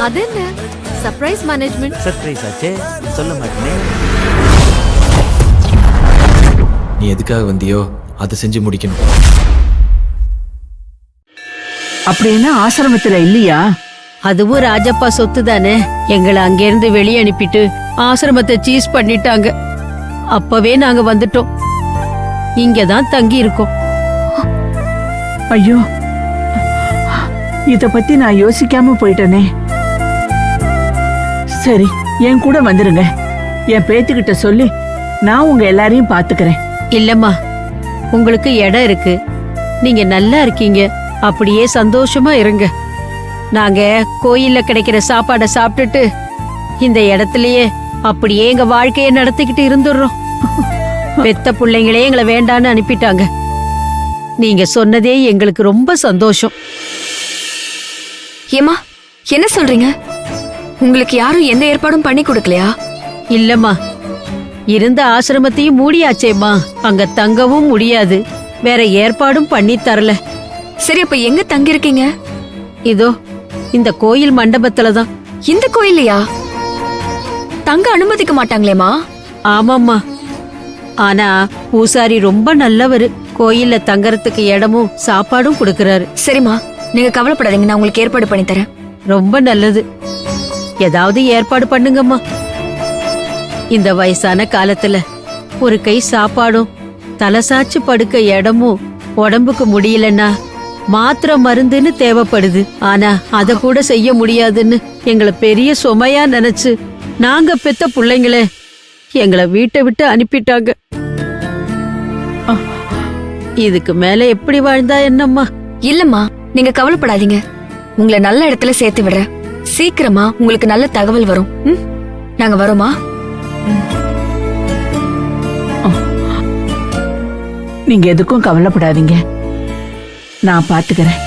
அது என்ன surprise management? Surprise ஆச்சே, சொல்ல மாட்டேனே. நீ எதுக்காக வந்தியோ அதை செஞ்சு முடிக்கணும். அப்படின்னா ஆசிரமத்துல இல்லையா? அதுவும் ராஜப்பா சொத்து தானே. எங்களை அங்கிருந்து வெளியே அனுப்பிட்டு ஆசிரமத்தை சீஸ் பண்ணிட்டாங்க. அப்பவே நாங்க வந்துட்டோம். இங்கதான் தங்கி இருக்கோம். ஐயோ, இத பத்தி நான் யோசிக்காம போயிட்டேனே. சரி, என் கூட வந்துருங்க. என் பேத்திக்கிட்ட சொல்லி நான் உங்க எல்லாரையும் பாத்துக்கிறேன். இல்லம்மா, உங்களுக்கு இடம் இருக்கு, நீங்க நல்லா இருக்கீங்க, அப்படியே சந்தோஷமா இருங்க. நாங்க கோயில்ல கிடைக்கிற சாப்பாடை சாப்பிட்டுட்டு இந்த இடத்துலயே அப்படியே எங்க வாழ்க்கைய நடத்திக்கிட்டு இருந்துடுறோம். பெத்த பிள்ளைங்களே எங்களை வேண்டான்னு அனுப்பிட்டாங்க. நீங்க சொன்னதே எங்களுக்கு ரொம்ப சந்தோஷம். ஏமா, என்ன சொல்றீங்க? உங்களுக்கு யாரும் எந்த ஏற்பாடும் பண்ணி கொடுக்கலையா? இல்லம்மா, இருந்த ஆசிரமத்தையும் மூடியாச்சேம்மா. அங்க தங்கவும் முடியாது, வேற ஏற்பாடும் பண்ணி தரல. சரி, அப்ப எங்க தங்கி இருக்கீங்க? இதோ இந்த கோயில் மண்டபத்துலதான். இந்த கோயில்லையா? தங்க அனுமதிக்க மாட்டாங்களேமா? ஆமாம்மா, ஆனா பூசாரி ரொம்ப நல்லவரு. கோயில்ல தங்கறதுக்கு இடமும் சாப்பாடும் கொடுக்கறாரு. சரிம்மா, நீங்க கவலைப்படாதீங்க, நான் உங்களுக்கு ஏற்பாடு பண்ணி தரேன். ரொம்ப நல்லது. ஏதாவது ஏற்பாடு பண்ணுங்கம்மா. இந்த வயசான காலத்துல ஒரு கை சாப்பாடும் தலசாச்சு படுக்க இடமும் உடம்புக்கு முடியலன்னா மாத்திரை மருந்துன்னு தேவைப்படுது. ஆனா அத கூட செய்ய முடியாதுன்னு எங்களை பெரிய சுமையா நினைச்சு நாங்க பெத்த பிள்ளைங்களே எங்களை வீட்டை விட்டு அனுப்பிட்டாங்க. இதுக்கு மேல எப்படி வாழ்ந்தா என்னம்மா? இல்லம்மா, நீங்க கவலைப்படாதீங்க, உங்களை நல்ல இடத்துல சேர்த்து விடுறேன். சீக்கிரமா உங்களுக்கு நல்ல தகவல் வரும். நாங்க வரோமா? நீங்க எதுக்கும் கவலைப்படாதீங்க, நான் பாத்துக்கிறேன்.